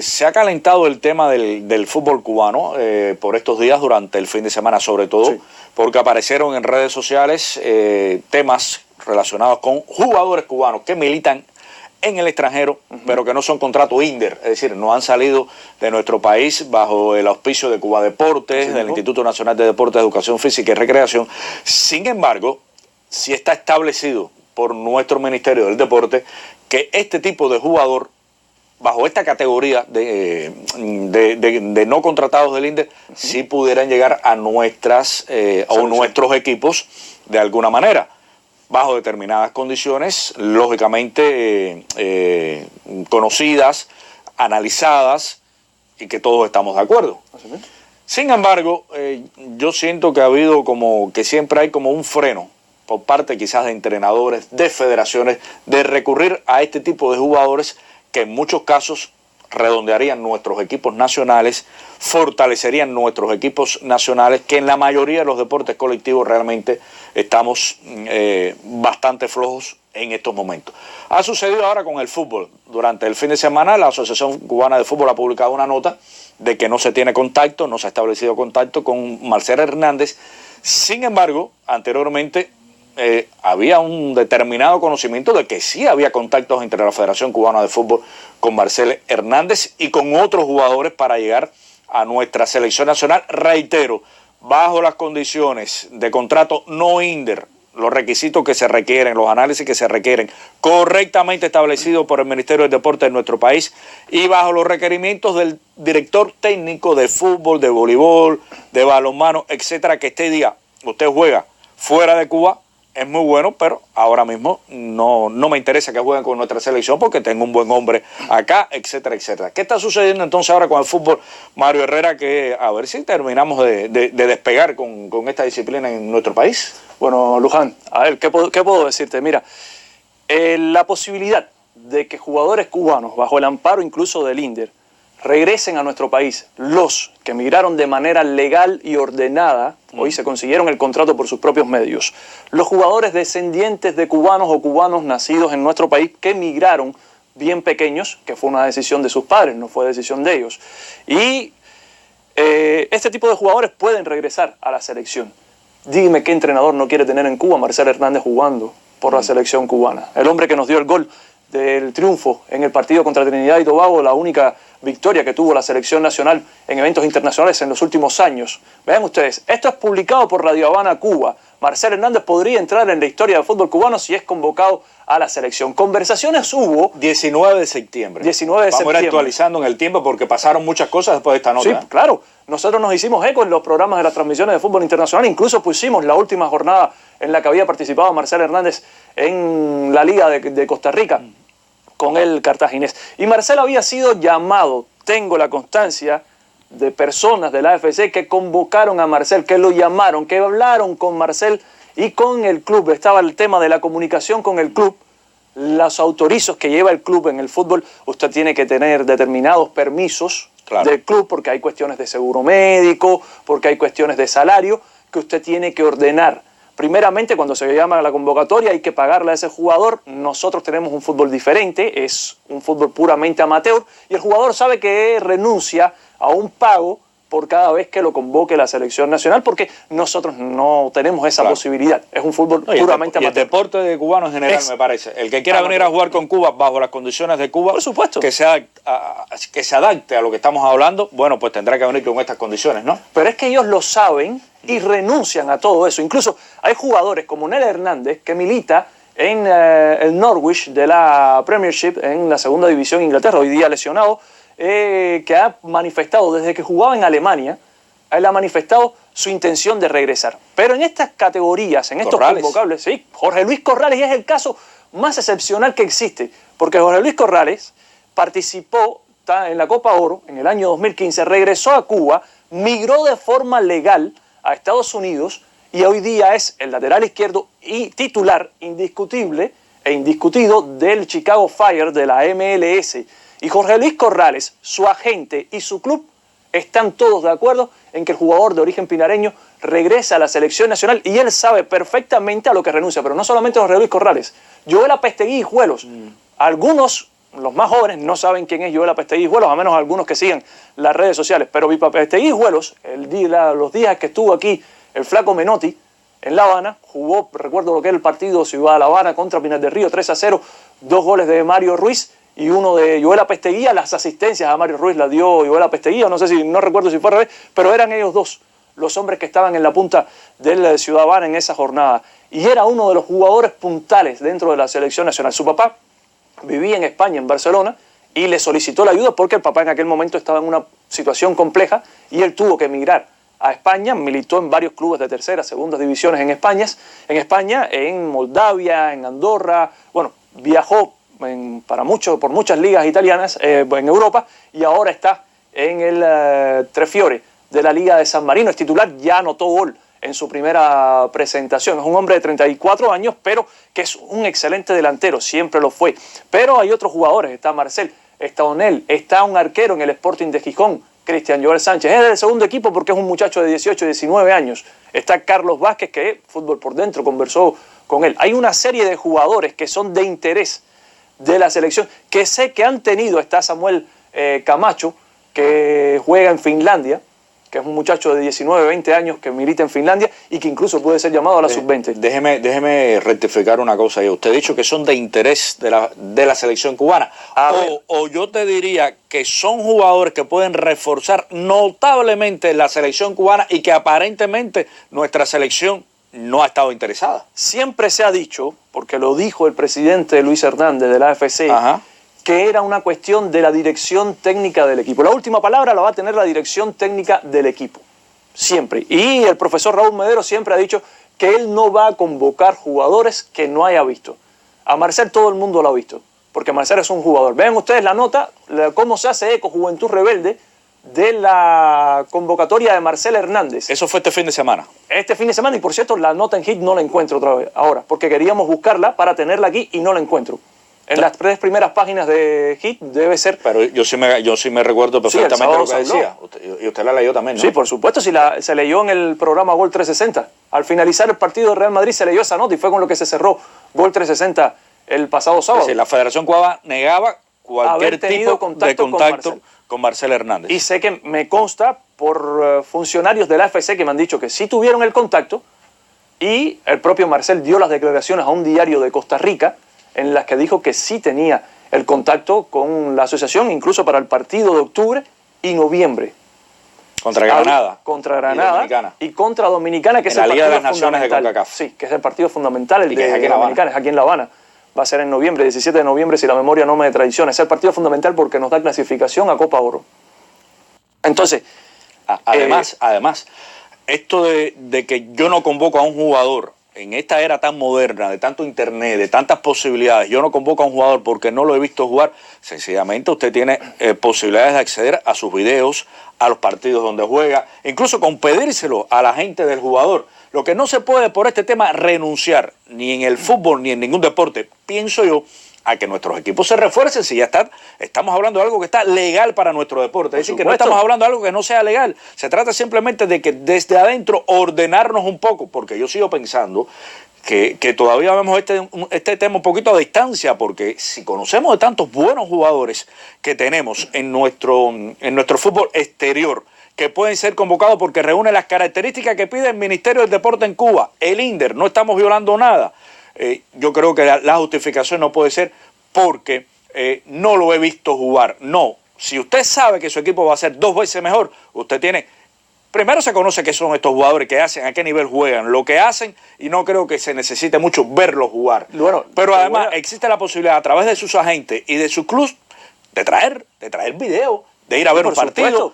Se ha calentado el tema del fútbol cubano por estos días, durante el fin de semana sobre todo, sí, porque aparecieron en redes sociales temas relacionados con jugadores cubanos que militan en el extranjero, pero que no son contrato INDER, es decir, no han salido de nuestro país bajo el auspicio de Cuba Deportes, del Instituto Nacional de Deportes, Educación Física y Recreación. Sin embargo, sí está establecido por nuestro Ministerio del Deporte que este tipo de jugador, bajo esta categoría de no contratados del INDER, sí pudieran llegar a nuestros equipos de alguna manera, bajo determinadas condiciones, lógicamente conocidas, analizadas, y que todos estamos de acuerdo. Sin embargo, yo siento que ha habido que siempre hay como un freno por parte quizás de entrenadores, de federaciones, de recurrir a este tipo de jugadores que en muchos casos redondearían nuestros equipos nacionales, fortalecerían nuestros equipos nacionales, que en la mayoría de los deportes colectivos realmente estamos bastante flojos en estos momentos. Ha sucedido ahora con el fútbol. Durante el fin de semana la Asociación Cubana de Fútbol ha publicado una nota de que no se tiene contacto, no se ha establecido contacto con Marcel Hernández. Sin embargo, anteriormente había un determinado conocimiento de que sí había contactos entre la Federación Cubana de Fútbol con Marcel Hernández y con otros jugadores para llegar a nuestra selección nacional. Reitero, bajo las condiciones de contrato no INDER, los requisitos que se requieren, los análisis que se requieren, correctamente establecidos por el Ministerio del Deporte de nuestro país y bajo los requerimientos del director técnico de fútbol, de voleibol, de balonmano, etcétera, que este día usted juega fuera de Cuba, es muy bueno, pero ahora mismo no me interesa que jueguen con nuestra selección porque tengo un buen hombre acá, etcétera, etcétera. ¿Qué está sucediendo entonces ahora con el fútbol, Mario Herrera? Que a ver si terminamos de despegar con esta disciplina en nuestro país. Bueno, Luján, a ver, ¿qué puedo decirte? Mira, la posibilidad de que jugadores cubanos, bajo el amparo incluso del INDER, regresen a nuestro país, los que emigraron de manera legal y ordenada, hoy se consiguieron el contrato por sus propios medios, los jugadores descendientes de cubanos o cubanos nacidos en nuestro país que emigraron bien pequeños, que fue una decisión de sus padres, no fue decisión de ellos, y este tipo de jugadores pueden regresar a la selección. Dime qué entrenador no quiere tener en Cuba a Marcel Hernández jugando por la selección cubana, el hombre que nos dio el gol del triunfo en el partido contra Trinidad y Tobago, la única victoria que tuvo la selección nacional en eventos internacionales en los últimos años. Vean ustedes, esto es publicado por Radio Habana, Cuba. Marcel Hernández podría entrar en la historia del fútbol cubano si es convocado a la selección. Conversaciones hubo. 19 de septiembre. 19 de septiembre. Vamos a ir actualizando en el tiempo porque pasaron muchas cosas después de esta nota. Sí, claro. Nosotros nos hicimos eco en los programas de las transmisiones de fútbol internacional. Incluso pusimos la última jornada en la que había participado Marcel Hernández en la Liga de Costa Rica con el Cartaginés. Y Marcel había sido llamado, tengo la constancia de personas de la AFC que convocaron a Marcel, que lo llamaron, que hablaron con Marcel y con el club. Estaba el tema de la comunicación con el club, los autorizos que lleva el club en el fútbol. Usted tiene que tener determinados permisos del club porque hay cuestiones de seguro médico, porque hay cuestiones de salario que usted tiene que ordenar. Primeramente, cuando se llama a la convocatoria hay que pagarle a ese jugador. Nosotros tenemos un fútbol diferente, es un fútbol puramente amateur y el jugador sabe que renuncia a un pago por cada vez que lo convoque la selección nacional porque nosotros no tenemos esa posibilidad. Es un fútbol puramente amateur. Y el deporte de cubano en general, me parece. El que quiera venir a jugar con Cuba bajo las condiciones de Cuba, por supuesto, que se adapte a lo que estamos hablando, bueno, pues tendrá que venir con estas condiciones, ¿no? Pero es que ellos lo saben y renuncian a todo eso. Incluso hay jugadores como Nel Hernández que milita en el Norwich de la Premiership, en la segunda división de Inglaterra, hoy día lesionado, que ha manifestado desde que jugaba en Alemania, él ha manifestado su intención de regresar. Pero en estas categorías, en estos convocables, sí, Jorge Luis Corrales, y es el caso más excepcional que existe, porque Jorge Luis Corrales participó en la Copa Oro en el año 2015, regresó a Cuba, migró de forma legal a Estados Unidos y hoy día es el lateral izquierdo y titular indiscutible e indiscutido del Chicago Fire de la MLS. Y Jorge Luis Corrales, su agente y su club están todos de acuerdo en que el jugador de origen pinareño regresa a la selección nacional y él sabe perfectamente a lo que renuncia. Pero no solamente Jorge Luis Corrales, Joel Apestegui y Juelos, algunos los más jóvenes no saben quién es Joel Apesteguijuelos, a menos algunos que sigan las redes sociales. Pero Apesteguijuelos, los días que estuvo aquí el flaco Menotti en La Habana, jugó, recuerdo lo que es el partido Ciudad de La Habana contra Pinar del Río, 3-0, 2 goles de Mario Ruiz y uno de Joel Apesteguía. Las asistencias a Mario Ruiz las dio Joel Apesteguía, no recuerdo si fue al revés, pero eran ellos dos los hombres que estaban en la punta del Ciudad de Habana en esa jornada. Y era uno de los jugadores puntales dentro de la selección nacional. Su papá vivía en España, en Barcelona, y le solicitó la ayuda porque el papá en aquel momento estaba en una situación compleja y él tuvo que emigrar a España. Militó en varios clubes de tercera, segunda divisiones en España, en Moldavia, en Andorra. Bueno, viajó por muchas ligas italianas en Europa y ahora está en el Trefiore de la Liga de San Marino. Es titular, ya anotó gol en su primera presentación. Es un hombre de 34 años, pero que es un excelente delantero, siempre lo fue. Pero hay otros jugadores, está Marcel, está Onel, está un arquero en el Sporting de Gijón, Cristian Joel Sánchez. Es del segundo equipo porque es un muchacho de 18, 19 años. Está Carlos Vázquez, que fútbol por dentro, conversó con él. Hay una serie de jugadores que son de interés de la selección, que sé que han tenido. Está Samuel Camacho, que juega en Finlandia, que es un muchacho de 19, 20 años que milita en Finlandia y que incluso puede ser llamado a la sub-20. Déjeme rectificar una cosa ahí. Usted ha dicho que son de interés de la selección cubana. O yo te diría que son jugadores que pueden reforzar notablemente la selección cubana y que aparentemente nuestra selección no ha estado interesada. Siempre se ha dicho, porque lo dijo el presidente Luis Hernández de la AFC, que era una cuestión de la dirección técnica del equipo. La última palabra la va a tener la dirección técnica del equipo, siempre. Y el profesor Raúl Medero siempre ha dicho que él no va a convocar jugadores que no haya visto. A Marcel todo el mundo lo ha visto, porque Marcel es un jugador. Vean ustedes la nota, cómo se hace eco Juventud Rebelde de la convocatoria de Marcel Hernández. Eso fue este fin de semana. Este fin de semana, y por cierto, la nota en Hit no la encuentro otra vez ahora, porque queríamos buscarla para tenerla aquí y no la encuentro. En las 3 primeras páginas de Hit debe ser... Pero yo sí me recuerdo perfectamente lo que decía. Y usted la leyó también, ¿no? Sí, por supuesto, se leyó en el programa Gol 360. Al finalizar el partido de Real Madrid se leyó esa nota y fue con lo que se cerró Gol 360 el pasado sábado. Es decir, la Federación Cubana negaba cualquier tipo de contacto con Marcel Hernández. Y sé que me consta por funcionarios de la AFC que me han dicho que sí tuvieron el contacto y el propio Marcel dio las declaraciones a un diario de Costa Rica en las que dijo que sí tenía el contacto con la asociación, incluso para el partido de octubre y noviembre. Contra Granada. Contra Granada y contra Dominicana, que es el partido partido de las Naciones de CONCACAF. Sí, que es el partido fundamental, el de Dominicana, es aquí en La Habana. Va a ser en noviembre, 17 de noviembre, si la memoria no me traiciona. Es el partido fundamental porque nos da clasificación a Copa Oro. Entonces... Además, esto de que yo no convoco a un jugador en esta era tan moderna, de tanto internet, de tantas posibilidades, yo no convoco a un jugador porque no lo he visto jugar, sencillamente usted tiene posibilidades de acceder a sus videos, a los partidos donde juega, incluso con pedírselo a la gente del jugador. Lo que no se puede por este tema renunciar, ni en el fútbol ni en ningún deporte, pienso yo, a que nuestros equipos se refuercen si ya estamos hablando de algo que está legal para nuestro deporte. Es decir, que no estamos hablando de algo que no sea legal. Se trata simplemente de que desde adentro ordenarnos un poco, porque yo sigo pensando que todavía vemos este tema un poquito a distancia, porque si conocemos de tantos buenos jugadores que tenemos en nuestro fútbol exterior, que pueden ser convocados porque reúnen las características que pide el Ministerio del Deporte en Cuba, el INDER, no estamos violando nada. Yo creo que la justificación no puede ser porque no lo he visto jugar. No, si usted sabe que su equipo va a ser 2 veces mejor, usted tiene... Primero se conoce qué son estos jugadores, qué hacen, a qué nivel juegan, lo que hacen, y no creo que se necesite mucho verlos jugar. Bueno, pero además existe la posibilidad a través de sus agentes y de su club de traer video, de ir a ver un partido.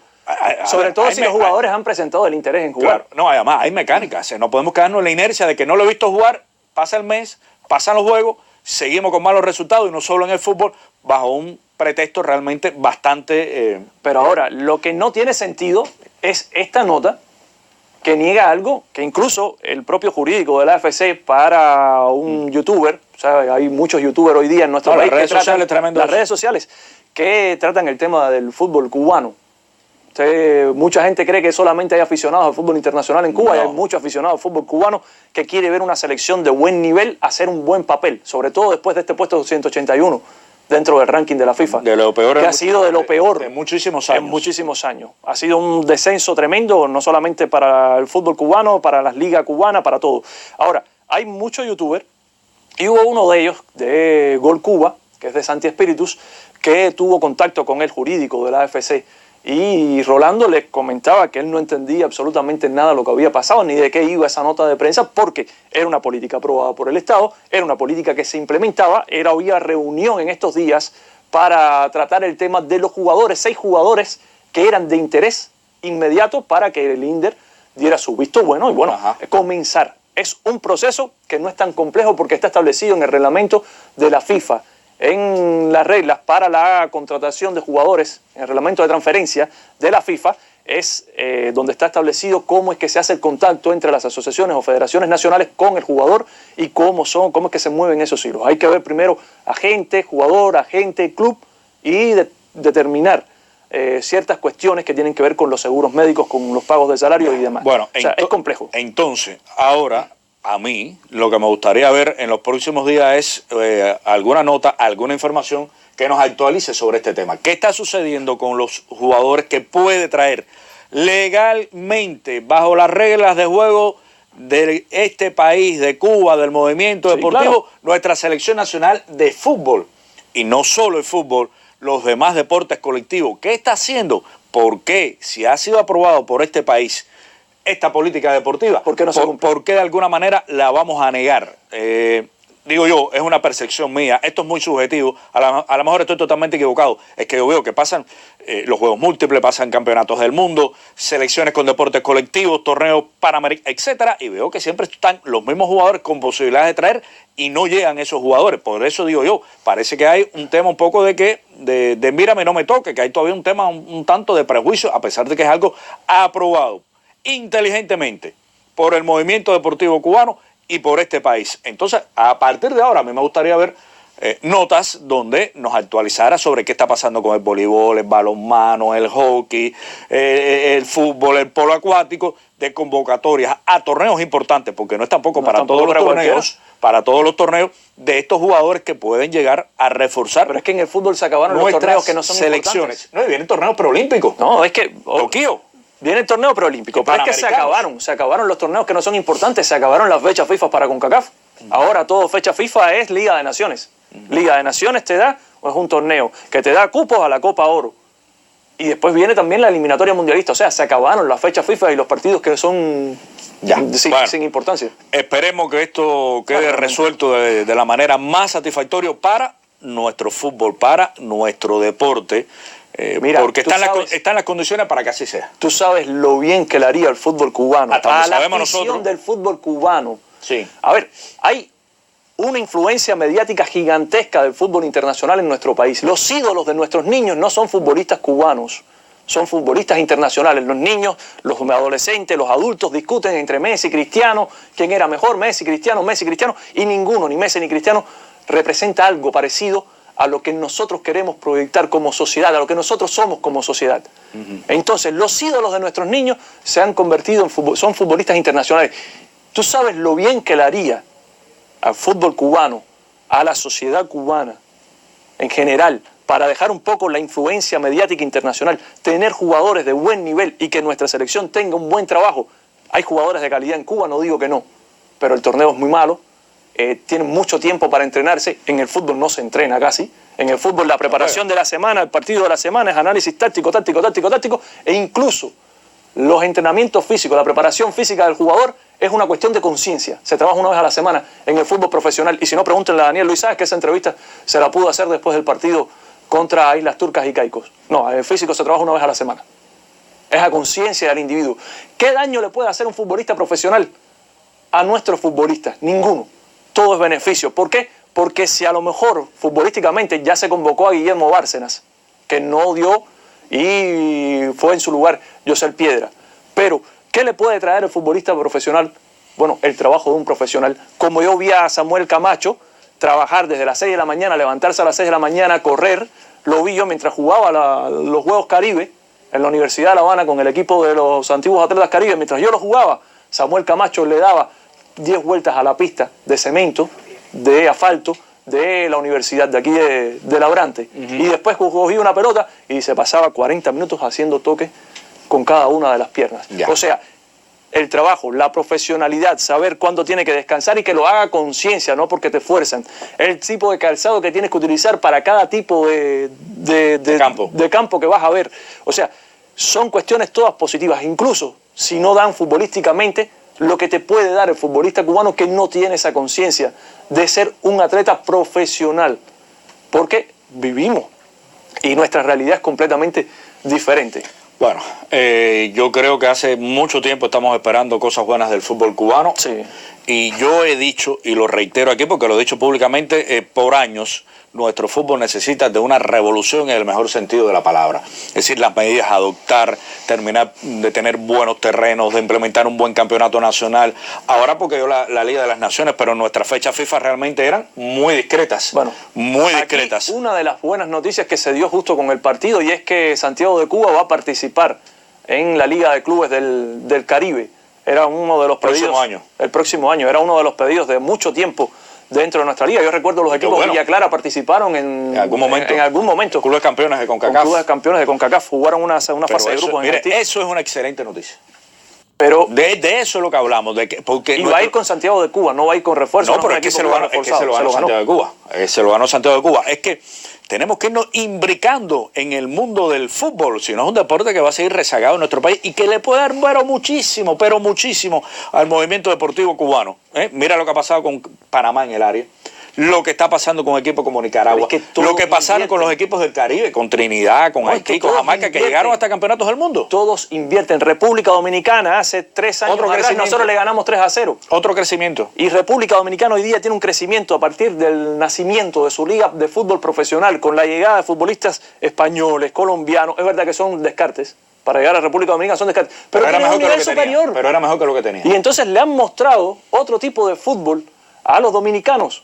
Sobre todo si los jugadores han presentado el interés en jugar. Claro, no, además hay mecánicas, no podemos quedarnos en la inercia de que no lo he visto jugar. Pasa el mes, pasan los juegos, seguimos con malos resultados y no solo en el fútbol, bajo un pretexto realmente bastante... Pero ahora, lo que no tiene sentido es esta nota que niega algo que incluso el propio jurídico de la AFC para un youtuber, o sea, hay muchos youtubers hoy día en nuestro país, las redes sociales que tratan el tema del fútbol cubano. Mucha gente cree que solamente hay aficionados al fútbol internacional en Cuba, y hay muchos aficionados al fútbol cubano que quiere ver una selección de buen nivel hacer un buen papel, sobre todo después de este puesto 181 dentro del ranking de la FIFA. De lo peor. Que ha sido de lo peor. De muchísimos años. En muchísimos años. Ha sido un descenso tremendo, no solamente para el fútbol cubano, para las ligas cubanas, para todo. Ahora, hay muchos youtubers, y hubo uno de ellos, de Gol Cuba, que es de Santi Espíritus, que tuvo contacto con el jurídico de la AFC. Y Rolando le comentaba que él no entendía absolutamente nada de lo que había pasado, ni de qué iba esa nota de prensa, porque era una política aprobada por el Estado, era una política que se implementaba, había reunión en estos días para tratar el tema de los jugadores, 6 jugadores que eran de interés inmediato para que el INDER diera su visto bueno y bueno, comenzar. Es un proceso que no es tan complejo porque está establecido en el reglamento de la FIFA, en las reglas para la contratación de jugadores, en el reglamento de transferencia de la FIFA, es donde está establecido cómo es que se hace el contacto entre las asociaciones o federaciones nacionales con el jugador y cómo es que se mueven esos hilos. Hay que ver primero agente, jugador, agente, club y determinar ciertas cuestiones que tienen que ver con los seguros médicos, con los pagos de salario y demás. Bueno, o sea, es complejo. Entonces, ahora, a mí, lo que me gustaría ver en los próximos días es alguna nota, alguna información que nos actualice sobre este tema. ¿Qué está sucediendo con los jugadores que puede traer legalmente, bajo las reglas de juego de este país, de Cuba, del movimiento deportivo, claro, nuestra selección nacional de fútbol? Y no solo el fútbol, los demás deportes colectivos. ¿Qué está haciendo? ¿Por qué? Si ha sido aprobado por este país esta política deportiva, ¿por qué de alguna manera la vamos a negar? Digo yo, es una percepción mía, esto es muy subjetivo, a lo mejor estoy totalmente equivocado, es que yo veo que pasan los juegos múltiples, pasan campeonatos del mundo, selecciones con deportes colectivos, torneos panamericanos, etcétera, y veo que siempre están los mismos jugadores con posibilidades de traer y no llegan esos jugadores. Por eso digo yo, parece que hay un tema un poco de mírame no me toque, que hay todavía un tema un tanto de prejuicio, a pesar de que es algo aprobado inteligentemente por el movimiento deportivo cubano y por este país. Entonces, a partir de ahora, a mí me gustaría ver notas donde nos actualizara sobre qué está pasando con el voleibol, el balonmano, el hockey, el fútbol, el polo acuático, de convocatorias a torneos importantes, porque no es tampoco para todos los torneos, para todos los torneos de estos jugadores que pueden llegar a reforzar. Pero es que en el fútbol se acabaron los torneos que no son selecciones. No, y vienen torneos preolímpicos. No, es que Tokio. Viene el torneo preolímpico, pero es que se acabaron los torneos que no son importantes, se acabaron las fechas FIFA para CONCACAF. Ahora todo fecha FIFA es Liga de Naciones. Liga de Naciones te da, o es un torneo que te da cupos a la Copa Oro. Y después viene también la eliminatoria mundialista. O sea, se acabaron las fechas FIFA y los partidos que son sin importancia. Esperemos que esto quede resuelto de la manera más satisfactoria para nuestro fútbol, para nuestro deporte. Mira, porque están las condiciones para que así sea. Tú sabes lo bien que le haría al fútbol cubano, a la afición del fútbol cubano. Sí. A ver, hay una influencia mediática gigantesca del fútbol internacional en nuestro país. Los ídolos de nuestros niños no son futbolistas cubanos, son futbolistas internacionales. Los niños, los adolescentes, los adultos discuten entre Messi y Cristiano, quién era mejor, Messi, Cristiano, y ninguno, ni Messi ni Cristiano, representa algo parecido a lo que nosotros queremos proyectar como sociedad, a lo que nosotros somos como sociedad. Entonces, los ídolos de nuestros niños se han convertido son futbolistas internacionales. Tú sabes lo bien que le haría al fútbol cubano, a la sociedad cubana en general, para dejar un poco la influencia mediática internacional, tener jugadores de buen nivel y que nuestra selección tenga un buen trabajo. Hay jugadores de calidad en Cuba, no digo que no, pero el torneo es muy malo. Tienen mucho tiempo para entrenarse. En el fútbol no se entrena casi. En el fútbol la preparación de la semana, el partido de la semana es análisis táctico, e incluso los entrenamientos físicos, la preparación física del jugador es una cuestión de conciencia. Se trabaja una vez a la semana en el fútbol profesional. Y si no, pregúntenle a Daniel Luis Sáez, que esa entrevista se la pudo hacer después del partido contra Islas Turcas y Caicos. No, el físico se trabaja una vez a la semana. Es a conciencia del individuo. ¿Qué daño le puede hacer un futbolista profesional a nuestros futbolistas? Ninguno. Todo es beneficio. ¿Por qué? Porque si a lo mejor futbolísticamente ya se convocó a Guillermo Bárcenas, que no dio y fue en su lugar José Piedra. Pero, ¿qué le puede traer el futbolista profesional? Bueno, el trabajo de un profesional. Como yo vi a Samuel Camacho trabajar desde las 6 de la mañana, levantarse a las 6 de la mañana, correr, lo vi yo mientras jugaba los Juegos Caribe en la Universidad de La Habana con el equipo de los antiguos atletas Caribe. Mientras yo lo jugaba, Samuel Camacho le daba 10 vueltas a la pista de cemento, de asfalto, de la universidad de aquí de Labrante. Y después cogía una pelota y se pasaba 40 minutos haciendo toques con cada una de las piernas. O sea, el trabajo, la profesionalidad, saber cuándo tiene que descansar y que lo haga con conciencia, no porque te fuerzan. El tipo de calzado que tienes que utilizar para cada tipo de campo que vas a ver. O sea, son cuestiones todas positivas. Incluso si no dan futbolísticamente lo que te puede dar el futbolista cubano que no tiene esa conciencia de ser un atleta profesional. Porque vivimos y nuestra realidad es completamente diferente. Bueno, yo creo que hace mucho tiempo estamos esperando cosas buenas del fútbol cubano. Sí. Y yo he dicho, y lo reitero aquí porque lo he dicho públicamente, por años nuestro fútbol necesita de una revolución en el mejor sentido de la palabra. Es decir, las medidas a adoptar, terminar de tener buenos terrenos, de implementar un buen campeonato nacional. Ahora porque yo la Liga de las Naciones, pero nuestras fechas FIFA realmente eran muy discretas. Bueno, muy discretas. Una de las buenas noticias que se dio justo con el partido y es que Santiago de Cuba va a participar en la Liga de Clubes del Caribe. Era uno de los pedidos. El próximo año. Era uno de los pedidos de mucho tiempo dentro de nuestra liga. Yo recuerdo los equipos de Villa Clara participaron en algún momento. Clubes campeones de CONCACAF. Clubes campeones de CONCACAF jugaron una fase de grupos en Haití. Eso es una excelente noticia. Pero de eso es lo que hablamos. Y va a ir con Santiago de Cuba, no va a ir con refuerzo. No, pero es que se lo ganó Santiago de Cuba. Se lo ganó Santiago de Cuba. Es que tenemos que irnos imbricando en el mundo del fútbol, si no es un deporte que va a seguir rezagado en nuestro país y que le puede dar muchísimo al movimiento deportivo cubano. Mira lo que ha pasado con Panamá en el área, lo que está pasando con equipos como Nicaragua, lo que pasaron con los equipos del Caribe, con Trinidad, con Haití, con Jamaica, que llegaron hasta campeonatos del mundo. Todos invierten. República Dominicana hace 3 años atrás nosotros le ganamos 3-0. Otro crecimiento. Y República Dominicana hoy día tiene un crecimiento a partir del nacimiento de su liga de fútbol profesional, con la llegada de futbolistas españoles, colombianos. Es verdad que son descartes. Para llegar a República Dominicana son descartes. Pero era mejor que lo que superior. Pero era mejor que lo que tenía. Y entonces le han mostrado otro tipo de fútbol a los dominicanos.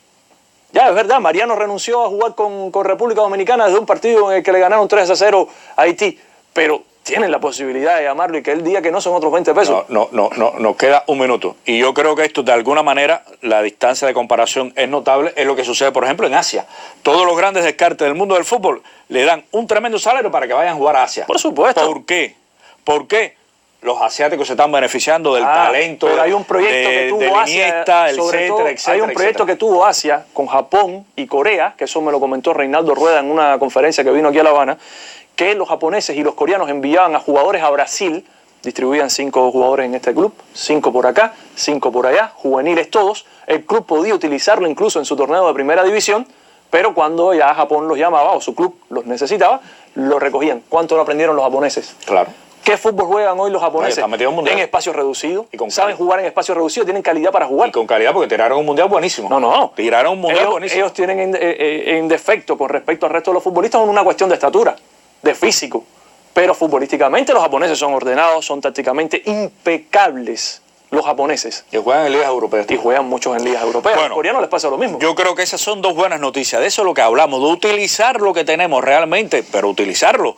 Ya, es verdad, Mariano renunció a jugar con República Dominicana desde un partido en el que le ganaron 3-0 a Haití, pero tienen la posibilidad de llamarlo y que él diga que no son otros 20 pesos. No, nos queda un minuto. Y yo creo que esto, de alguna manera, la distancia de comparación es notable. Es lo que sucede, por ejemplo, en Asia. Todos los grandes descartes del mundo del fútbol le dan un tremendo salario para que vayan a jugar a Asia. Por supuesto. ¿Por qué? ¿Por qué? Los asiáticos se están beneficiando del talento. Pero hay un proyecto que tuvo Asia, hay un proyecto que tuvo Asia con Japón y Corea, que eso me lo comentó Reinaldo Rueda en una conferencia que vino aquí a La Habana, que los japoneses y los coreanos enviaban a jugadores a Brasil, distribuían 5 jugadores en este club, 5 por acá, 5 por allá, juveniles todos. El club podía utilizarlo incluso en su torneo de primera división, pero cuando ya Japón los llamaba o su club los necesitaba, lo recogían. ¿Cuánto lo aprendieron los japoneses? Claro. ¿Qué fútbol juegan hoy los japoneses? En espacios reducidos. ¿Saben jugar en espacios reducidos? ¿Tienen calidad para jugar? Y con calidad porque tiraron un mundial buenísimo. No. Tiraron un mundial buenísimo. Ellos tienen en defecto con respecto al resto de los futbolistas una cuestión de estatura, de físico. Pero futbolísticamente los japoneses son ordenados, son tácticamente impecables. Los japoneses. Y juegan en ligas europeas. Y juegan muchos en ligas europeas. Bueno, a los coreanos les pasa lo mismo. Yo creo que esas son 2 buenas noticias. De eso es lo que hablamos, de utilizar lo que tenemos realmente, pero utilizarlo.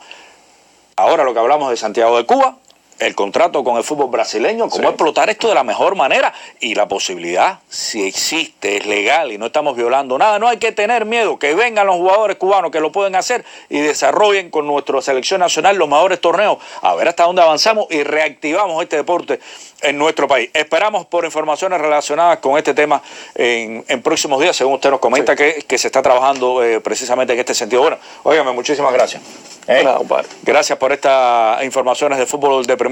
Ahora lo que hablamos de Santiago de Cuba, el contrato con el fútbol brasileño, cómo explotar esto de la mejor manera y la posibilidad, si existe, es legal y no estamos violando nada, no hay que tener miedo, que vengan los jugadores cubanos que lo pueden hacer y desarrollen con nuestra selección nacional los mejores torneos, a ver hasta dónde avanzamos y reactivamos este deporte en nuestro país. Esperamos por informaciones relacionadas con este tema en próximos días, según usted nos comenta que se está trabajando precisamente en este sentido. Bueno, óigame, muchísimas gracias. Nada, Gracias por estas informaciones de fútbol de primera.